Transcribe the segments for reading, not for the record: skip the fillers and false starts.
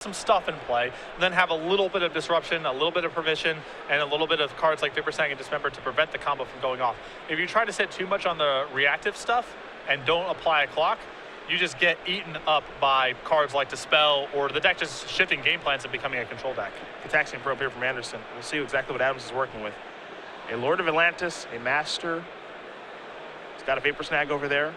some stuff in play, and then have a little bit of disruption, a little bit of permission, and a little bit of cards like Vapor Snag and Dismember to prevent the combo from going off. If you try to sit too much on the reactive stuff and don't apply a clock, you just get eaten up by cards like Dispel, or the deck just shifting game plans and becoming a control deck. Attacking probe here from Anderson. We'll see exactly what Adams is working with. A Lord of Atlantis, a Master. He's got a Vapor Snag over there.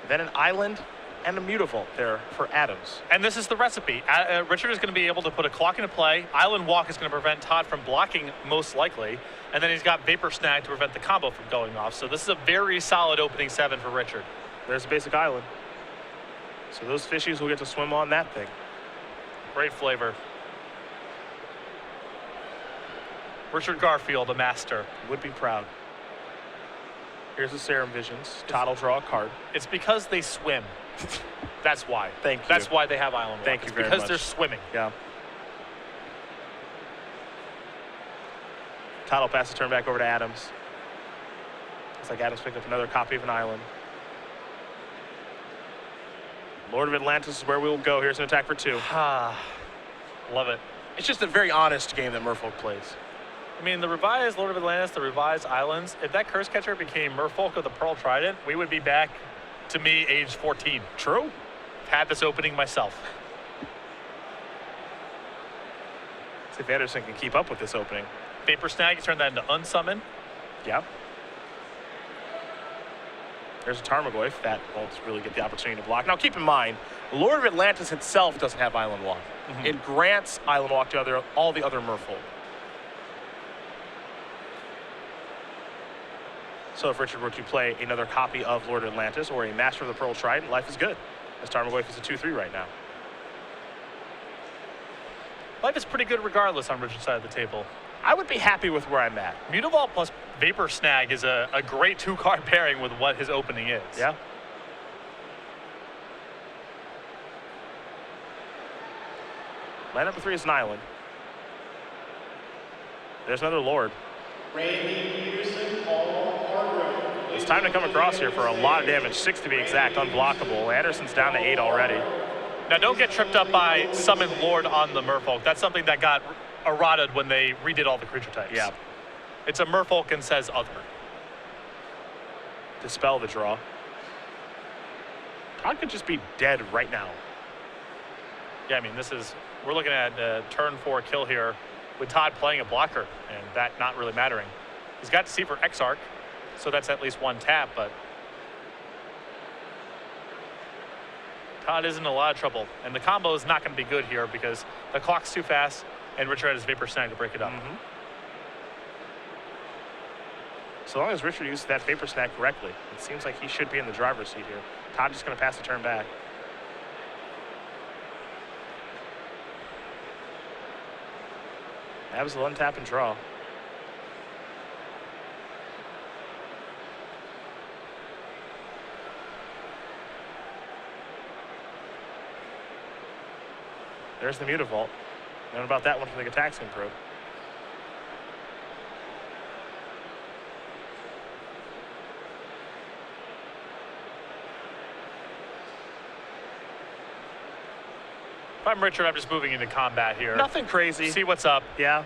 Then an Island and a Mutavault there for Adams. And this is the recipe. Richard is going to be able to put a clock into play. Island Walk is going to prevent Todd from blocking most likely. And then he's got Vapor Snag to prevent the combo from going off. So this is a very solid opening 7 for Richard. There's a basic Island. So those fishies will get to swim on that thing. Great flavor. Richard Garfield, a master. Would be proud. Here's the Serum Visions. Todd will draw a card. It's because they swim. That's why. Thank you. That's why they have Island Walk. Thank you very much. Because they're swimming. Yeah. Todd will pass the turn back over to Adams. Looks like Adams picked up another copy of an Island. Lord of Atlantis is where we will go. Here's an attack for 2. Love it. It's just a very honest game that Merfolk plays. I mean, the revised Lord of Atlantis, the revised Islands, if that Curse Catcher became Merfolk of the Pearl Trident, we would be back to me age 14. True. Had this opening myself. See if Anderson can keep up with this opening. Vapor Snag, you turn that into Unsummon. Yeah. There's a Tarmogoyf that won't really get the opportunity to block. Now keep in mind, Lord of Atlantis itself doesn't have Island Walk. It grants Island Walk to all the other Merfolk. So if Richard were to play another copy of Lord of Atlantis or a Master of the Pearl Trident, life is good. As Tarmogoyf is a 2-3 right now. Life is pretty good regardless on Richard's side of the table. I would be happy with where I'm at. Mutavault plus Vapor Snag is a great 2-card pairing with what his opening is. Yeah. Land number 3 is an Island. There's another Lord. It's time to come across here for a lot of damage. 6 to be exact, unblockable. Anderson's down to 8 already. Now don't get tripped up by Summon Lord on the Merfolk. That's something that got errated when they redid all the creature types. Yeah. It's a Merfolk and says other. Dispel the draw. Todd could just be dead right now. Yeah, I mean, we're looking at a turn 4 kill here with Todd playing a blocker and that not really mattering. He's got Deceiver Exarch, so that's at least 1 tap, but Todd is in a lot of trouble. And the combo is not going to be good here because the clock's too fast and Richard has Vapor Snag to break it up. So long as Richard uses that Vapor Snag correctly, it seems like he should be in the driver's seat here. Todd just going to pass the turn back. Abs will untap and draw. There's the Mutavault. Learn about that one from the Gataxian probe. If I'm Richard, I'm just moving into combat here. Nothing crazy. See what's up. Yeah.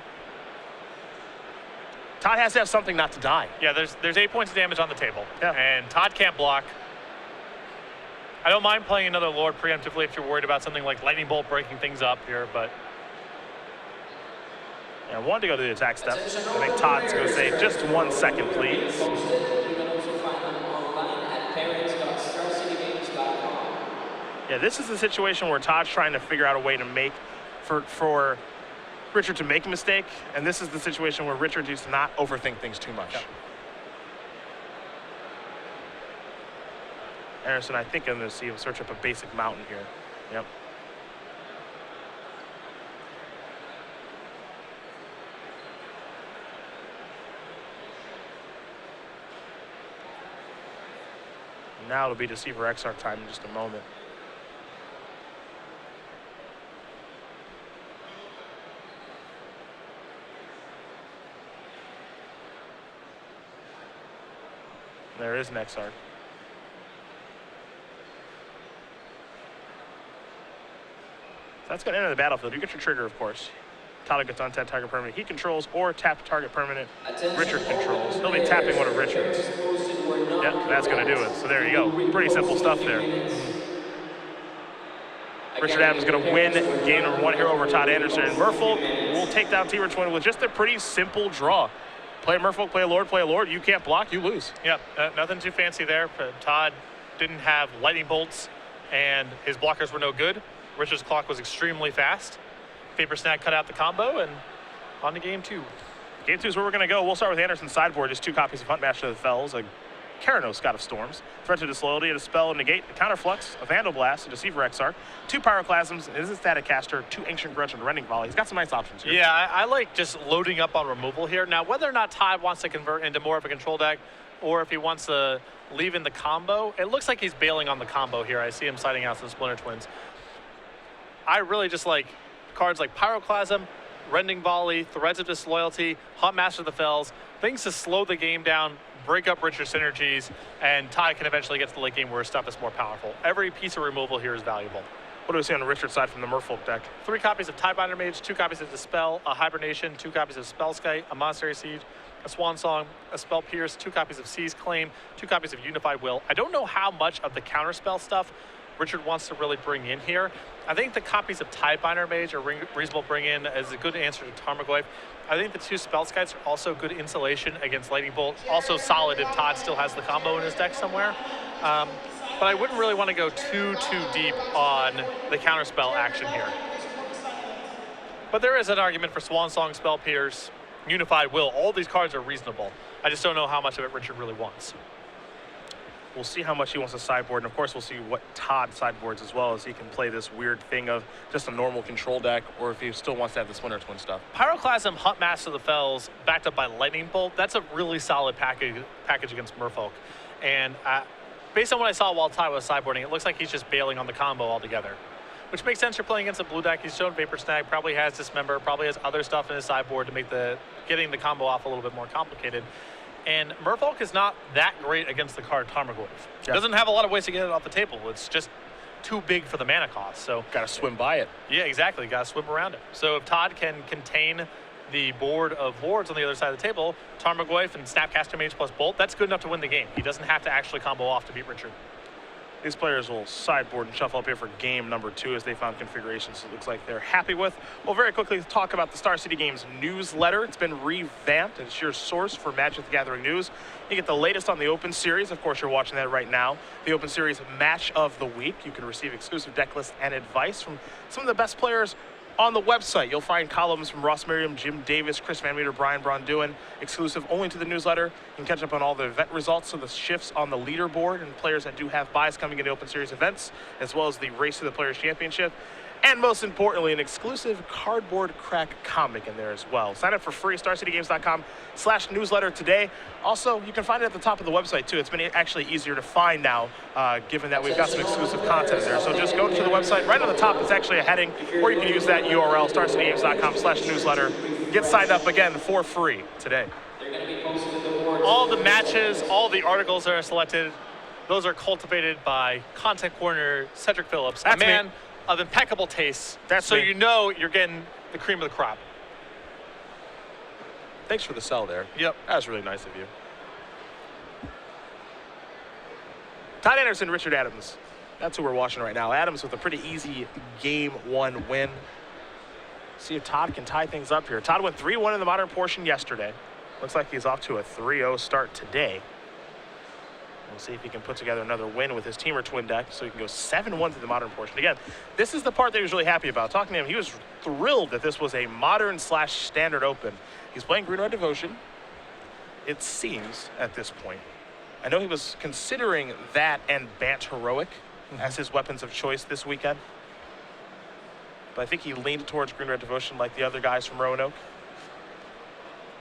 Todd has to have something not to die. Yeah, there's 8 points of damage on the table. Yeah. And Todd can't block. I don't mind playing another Lord preemptively if you're worried about something like Lightning Bolt breaking things up here, but I wanted to go to the attack step. I think Todd's going to say, just 1 second, please. Yeah, this is the situation where Todd's trying to figure out a way to make, for Richard to make a mistake, and this is the situation where Richard used to not overthink things too much. Yep. Anderson, I think I'm going to see him search up a basic mountain here. Yep. Now it'll be Deceiver Exarch time in just a moment. There is an Exarch. That's going to enter the battlefield. You get your trigger, of course. Todd gets untap target permanent he controls or tap target permanent Richard controls. He'll be tapping one of Richard's. Yep, that's going to do it. So there you go. Pretty simple stuff there. Richard Adams is going to win game number 1 here over Todd Anderson. And Merfolk will take down T Rich with just a pretty simple draw. Play Merfolk, play a Lord. You can't block, you lose. Yep, nothing too fancy there. Todd didn't have lightning bolts, and his blockers were no good. Richard's clock was extremely fast. Vapor Snag cut out the combo, and on to game 2. Game 2 is where we're going to go. We'll start with Anderson's sideboard. Just 2 copies of Huntmaster of the Fells, a Keranos, God of Storms, Threat to Disloyalty, a Dispel and Negate, a Counterflux, a Vandal Blast, a Deceiver Exarch, 2 Pyroclasms, an Instant Static Caster, 2 Ancient Grudge, and a Rending Volley. He's got some nice options here. Yeah, I like just loading up on removal here. Now, whether or not Todd wants to convert into more of a control deck, or if he wants to leave in the combo, it looks like he's bailing on the combo here. I see him siding out some Splinter Twins. I really just like cards like Pyroclasm, Rending Volley, Threads of Disloyalty, Huntmaster of the Fells, things to slow the game down, break up Richard's synergies, and Todd can eventually get to the late game where his stuff is more powerful. Every piece of removal here is valuable. What do we see on the Richard side from the Merfolk deck? 3 copies of Tidebinder Mage, 2 copies of Dispel, a Hibernation, 2 copies of Spellskite, a Monastery Siege, a Swan Song, a Spell Pierce, 2 copies of Seize Claim, 2 copies of Unified Will. I don't know how much of the counterspell stuff Richard wants to really bring in here. I think the copies of Tidebinder Mage are reasonable to bring in as a good answer to Tarmogoyf. I think the 2 Spellskites are also good insulation against Lightning Bolt. Also solid if Todd still has the combo in his deck somewhere. But I wouldn't really want to go too deep on the counterspell action here. But there is an argument for Swan Song, Spell Pierce, Unified Will. All these cards are reasonable. I just don't know how much of it Richard really wants. We'll see how much he wants to sideboard, and of course we'll see what Todd sideboards as well, as he can play this weird thing of just a normal control deck, or if he still wants to have the Splinter Twin stuff. Pyroclasm, Huntmaster of the Fells, backed up by Lightning Bolt, that's a really solid package against Merfolk. And based on what I saw while Todd was sideboarding, it looks like he's just bailing on the combo altogether. Which makes sense. You're playing against a blue deck. He's shown Vapor Snag, probably has Dismember, probably has other stuff in his sideboard to make getting the combo off a little bit more complicated. And Merfolk is not that great against the card Tarmogoyf. Yep. It doesn't have a lot of ways to get it off the table. It's just too big for the mana cost. So gotta swim by it. Yeah, exactly. Gotta swim around it. So if Todd can contain the board of wards on the other side of the table, Tarmogoyf and Snapcaster Mage plus Bolt, that's good enough to win the game. He doesn't have to actually combo off to beat Richard. These players will sideboard and shuffle up here for game number 2 as they found configurations it looks like they're happy with. We'll very quickly talk about the Star City Games newsletter. It's been revamped. It's your source for Magic the Gathering news. You get the latest on the Open Series. Of course, you're watching that right now. The Open Series Match of the Week. You can receive exclusive deck lists and advice from some of the best players on the website. You'll find columns from Ross Merriam, Jim Davis, Chris Van Meter, Brian Braun-Duin, exclusive only to the newsletter. You can catch up on all the event results, so the shifts on the leaderboard and players that do have buys coming in the Open Series events, as well as the Race to the Players Championship. And most importantly, an exclusive cardboard crack comic in there as well. Sign up for free, starcitygames.com/newsletter today. Also, you can find it at the top of the website too. It's been actually easier to find now, given that we've got some exclusive content there. So just go to the website. Right on the top, it's actually a heading, or you can use that URL, starcitygames.com/newsletter. Get signed up again for free today. All the matches, all the articles that are selected, those are cultivated by content coordinator Cedric Phillips, That's a man me. of impeccable taste. That's so me. you know you're getting the cream of the crop. Thanks for the sell there. Yep. That was really nice of you. Todd Anderson, Richard Adams. That's who we're watching right now. Adams with a pretty easy game 1 win. See if Todd can tie things up here. Todd went 3-1 in the modern portion yesterday. Looks like he's off to a 3-0 start today. We'll see if he can put together another win with his Teamer Twin deck so he can go 7-1 through the modern portion. Again, this is the part that he was really happy about. Talking to him, he was thrilled that this was a modern/standard open. He's playing Green Red Devotion, it seems, at this point. I know he was considering that and Bant Heroic as his weapons of choice this weekend. But I think he leaned towards Green Red Devotion like the other guys from Roanoke.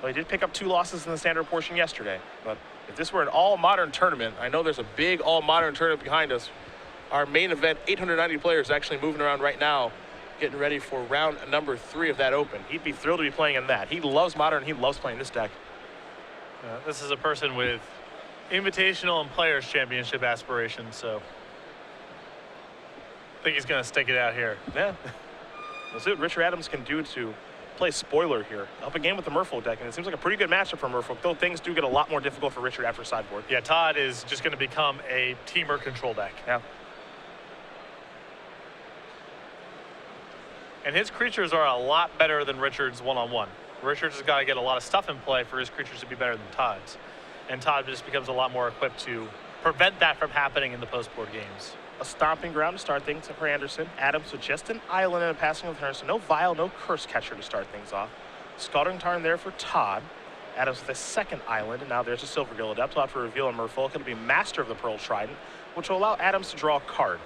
Well, he did pick up 2 losses in the standard portion yesterday, but if this were an all-modern tournament, I know there's a big all-modern tournament behind us. Our main event, 890 players actually moving around right now, getting ready for round number 3 of that open. He'd be thrilled to be playing in that. He loves modern, he loves playing this deck. This is a person with invitational and players championship aspirations, so I think he's going to stick it out here. Yeah. We'll see what Richard Adams can do to play spoiler here. Up again with the Merfolk deck, and it seems like a pretty good matchup for Merfolk, though things do get a lot more difficult for Richard after sideboard. Yeah, Todd is just going to become a teamer control deck. Yeah. And his creatures are a lot better than Richard's one-on-one. Richard's has got to get a lot of stuff in play for his creatures to be better than Todd's. And Todd just becomes a lot more equipped to prevent that from happening in the post-board games. A stomping ground to start things for Anderson. Adams with just an island and a passing of turn, so no Vial, no Curse Catcher to start things off. Scalding Tarn there for Todd. Adams with a second island, and now there's a Silvergill Adept. We'll have to reveal a Merfolk. It'll be Master of the Pearl Trident, which will allow Adams to draw a card.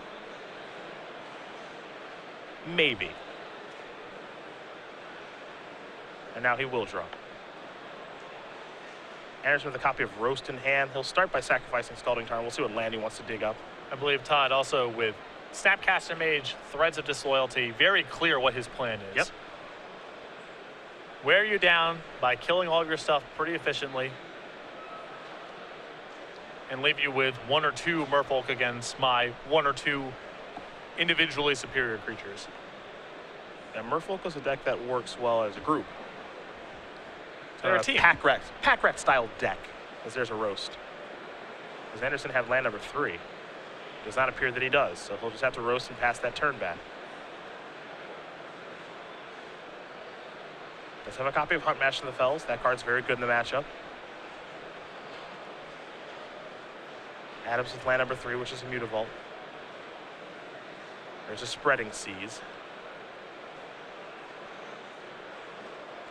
Maybe. And now he will draw. Anderson with a copy of Roast in hand. He'll start by sacrificing Scalding Tarn. We'll see what land he wants to dig up. I believe Todd also with Snapcaster Mage, Threads of Disloyalty, very clear what his plan is. Yep. Wear you down by killing all of your stuff pretty efficiently and leave you with 1 or 2 Merfolk against my 1 or 2 individually superior creatures. And Merfolk is a deck that works well as a group. They're a team. Pack rat style deck, as there's a Roast. Does Anderson have land number 3? Does not appear that he does, so he'll just have to Roast and pass that turn back. Does have a copy of Hunt Master of the Fells. That card's very good in the matchup. Adams with land number 3, which is a Mutavault. There's a Spreading Seas.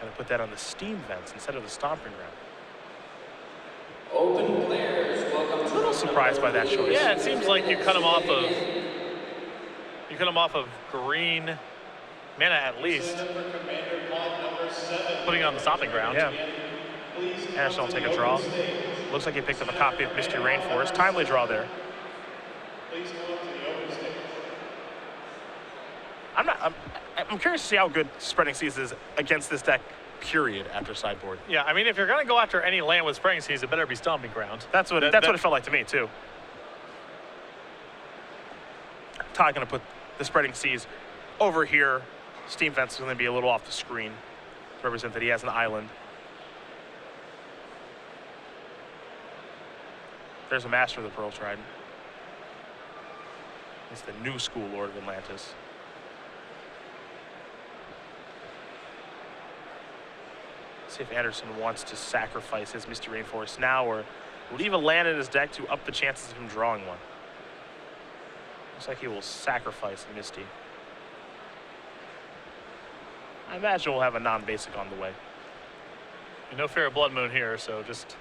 Gonna put that on the Steam Vents instead of the Stomping Ground. Open players, welcome to A little surprised by that choice. Yeah, it seems like you cut him off of green mana at least, putting it on the Stomping Ground. Yeah. Anderson will take a draw. Looks like he picked up a copy of Misty Rainforest. Timely draw there. I'm curious to see how good Spreading Seas is against this deck, period, after sideboard. Yeah, I mean, if you're going to go after any land with Spreading Seas, it better be Stomping Ground. That's what it felt like to me, too. Todd going to put the Spreading Seas over here. Steam Vents is going to be a little off the screen to represent that he has an island. There's a Master of the Pearl Trident. It's the new school Lord of Atlantis. See if Anderson wants to sacrifice his Misty Rainforest now or leave a land in his deck to up the chances of him drawing one. Looks like he will sacrifice Misty. I imagine we'll have a non-basic on the way. No fear of Blood Moon here, so just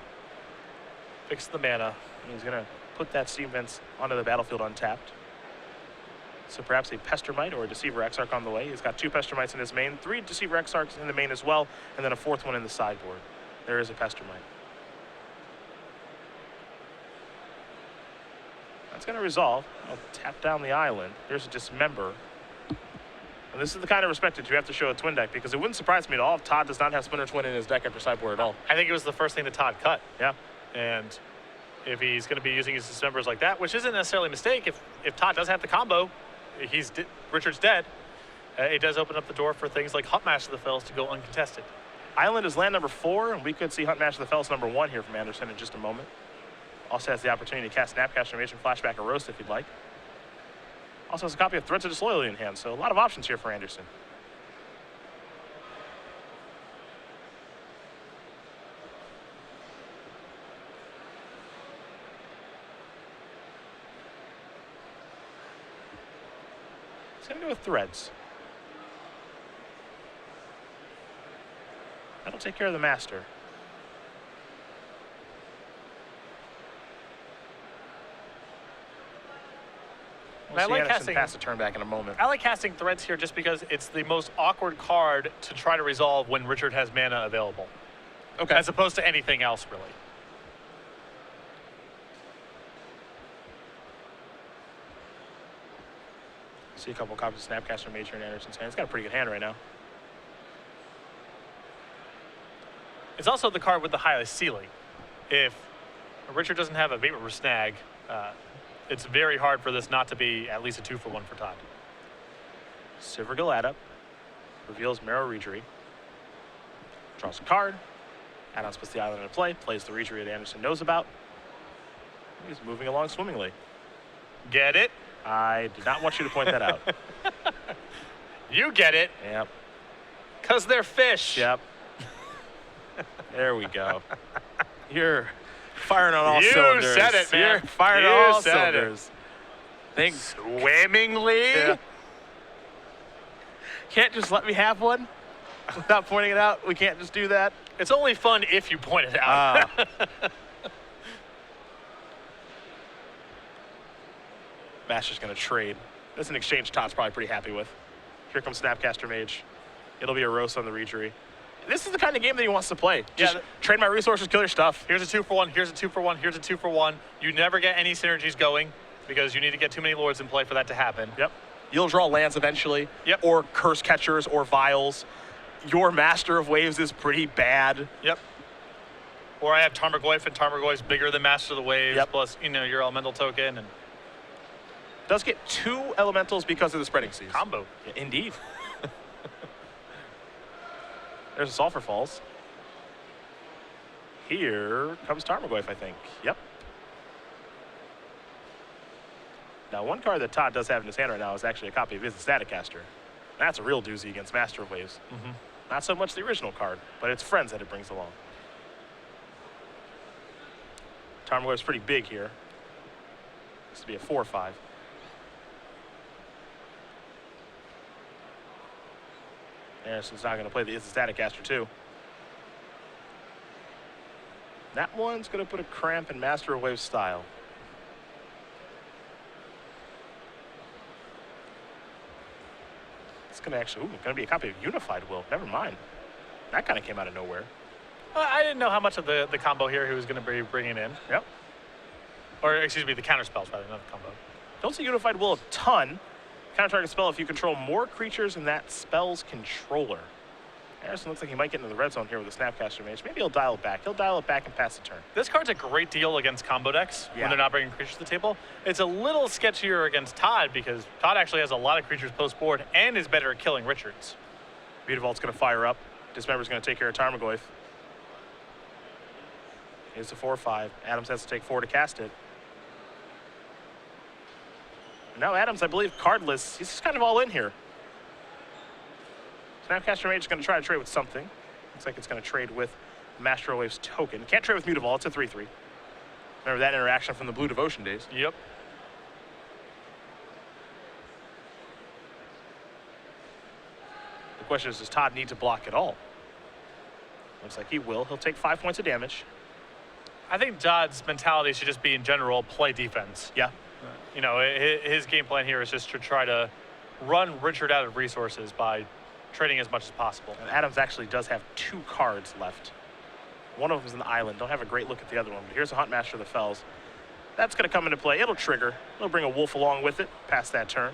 fix the mana. And he's going to put that Steam Vents onto the battlefield untapped. So perhaps a Pestermite or a Deceiver Exarch on the way. He's got 2 Pestermites in his main, 3 Deceiver Exarchs in the main as well, and then a 4th one in the sideboard. There is a Pestermite. That's going to resolve. I'll tap down the island. There's a Dismember. And this is the kind of respect that you have to show a twin deck, because it wouldn't surprise me at all if Todd does not have Splinter Twin in his deck after sideboard at all. I think it was the first thing that Todd cut. Yeah. And if he's going to be using his Dismembers like that, which isn't necessarily a mistake, if Todd does have the combo, Richard's dead, it does open up the door for things like Hunt Master of the Fells to go uncontested. Island is land number 4, and we could see Hunt Master of the Fells number 1 here from Anderson in just a moment. Also has the opportunity to cast Snapcaster Mage and Flashback or Roast if you'd like. Also has a copy of Threads of Disloyalty in hand, so a lot of options here for Anderson. He's going to go with Threads. That'll take care of the Master. We'll I see like Anderson casting- pass the turn back in a moment. I like casting Threads here just because it's the most awkward card to try to resolve when Richard has mana available. Okay. As opposed to anything else, really. See a couple copies of Snapcaster Mage here in Anderson's hand. He's got a pretty good hand right now. It's also the card with the highest ceiling. If Richard doesn't have a Vapor Snag, it's very hard for this not to be at least a 2-for-1 for Todd. Silvergill Adept. reveals Marrow Reejery. Draws a card. Adams puts the island into play, plays the Reejery that Anderson knows about. He's moving along swimmingly. Get it? I did not want you to point that out. You get it. Yep. Because they're fish. Yep. There we go. You're firing on all cylinders. You said it, man. You're firing on all cylinders. Think swimmingly? Yeah. Can't just let me have one without pointing it out. We can't just do that. It's only fun if you point it out. Master's going to trade. This is an exchange Todd's probably pretty happy with. Here comes Snapcaster Mage. It'll be a roast on the Reejery. This is the kind of game that he wants to play. Just trade my resources, kill your stuff. Here's a 2-for-1, here's a 2-for-1, here's a 2-for-1. You never get any synergies going because you need to get too many lords in play for that to happen. Yep. You'll draw lands eventually. Yep. Or curse catchers or vials. Your Master of Waves is pretty bad. Yep. Or I have Tarmogoyf, and Tarmogoyf's bigger than Master of the Waves, plus, you know, your elemental token. And does get 2 elementals because of the Spreading Seas. Combo. Yeah, indeed. There's a Sulphur Falls. Here comes Tarmogoyf, I think. Yep. Now, one card that Todd does have in his hand right now is actually a copy of his Staticaster. That's a real doozy against Master of Waves. Mm-hmm. Not so much the original card, but it's friends that it brings along. Tarmogoyf's pretty big here. This to be a 4/5. Anderson's not going to play the Staticaster too. That one's going to put a cramp in Master of Waves style. It's going to actually, going to be a copy of Unified Will. Never mind. That kind of came out of nowhere. I didn't know how much of the combo here he was going to be bringing in. Yep. Or, excuse me, the counter spells rather, not the combo. Don't see Unified Will a ton. Counter target spell if you control more creatures than that spell's controller. Anderson looks like he might get into the red zone here with the Snapcaster Mage. Maybe he'll dial it back. He'll dial it back and pass the turn. This card's a great deal against combo decks when they're not bringing creatures to the table. It's a little sketchier against Todd because Todd actually has a lot of creatures post-board and is better at killing Richards. Mutavault's going to fire up. Dismember's going to take care of Tarmogoyf. It's a 4/5. Adams has to take 4 to cast it. Now Adams, I believe, cardless. He's just kind of all in here. Snapcaster Mage is going to try to trade with something. Looks like it's going to trade with Master of Waves token. Can't trade with Mutavault. It's a 3/3. Remember that interaction from the Blue Devotion days? Yep. The question is, does Todd need to block at all? Looks like he will. He'll take 5 points of damage. I think Todd's mentality should just be, in general, play defense. Yeah. You know, his game plan here is just to try to run Richard out of resources by trading as much as possible. And Adams actually does have 2 cards left. One of them is an island. Don't have a great look at the other one. But here's a Hunt Master of the Fells. That's going to come into play. It'll trigger. It'll bring a wolf along with it past that turn.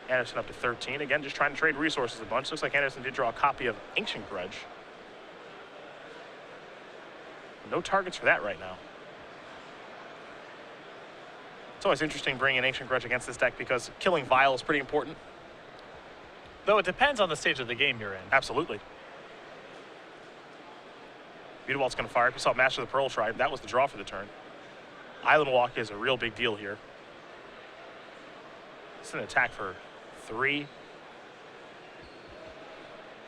Anderson up to 13. Again, just trying to trade resources a bunch. Looks like Anderson did draw a copy of Ancient Grudge. No targets for that right now. It's always interesting bringing Ancient Grudge against this deck because killing Vial is pretty important. Though it depends on the stage of the game you're in. Absolutely. Mutavault's going to fire. We saw Master of the Pearl Tribe. That was the draw for the turn. Island Walk is a real big deal here. It's an attack for 3.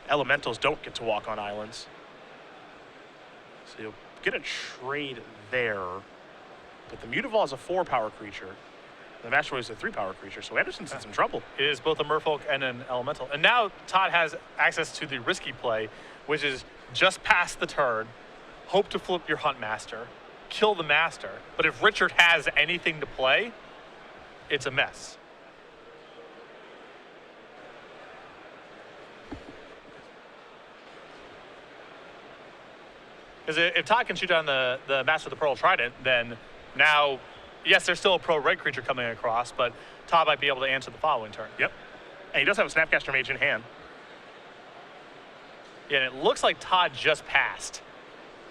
Elementals don't get to walk on islands. So you'll get a trade there. But the Mutavault is a 4-power creature. The Master Wave is a 3-power creature, so Anderson's in some trouble. It is both a Merfolk and an Elemental. And now Todd has access to the risky play, which is just past the turn, hope to flip your Hunt Master, kill the Master. But if Richard has anything to play, it's a mess. Because if Todd can shoot down the Master of the Pearl Trident, then now, yes, there's still a pro red creature coming across, but Todd might be able to answer the following turn. Yep. And he does have a Snapcaster Mage in hand. Yeah, and it looks like Todd just passed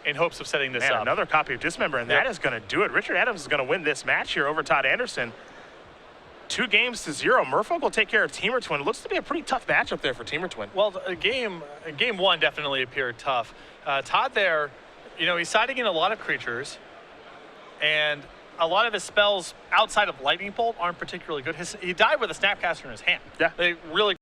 in hopes of setting this up. Another copy of Dismember, and that is going to do it. Richard Adams is going to win this match here over Todd Anderson. 2-0. Merfolk will take care of Teamer Twin. Looks to be a pretty tough matchup there for Teamer Twin. Well, game one definitely appeared tough. Todd there, he's siding in a lot of creatures, and a lot of his spells outside of Lightning Bolt aren't particularly good. He died with a Snapcaster in his hand. Yeah. They really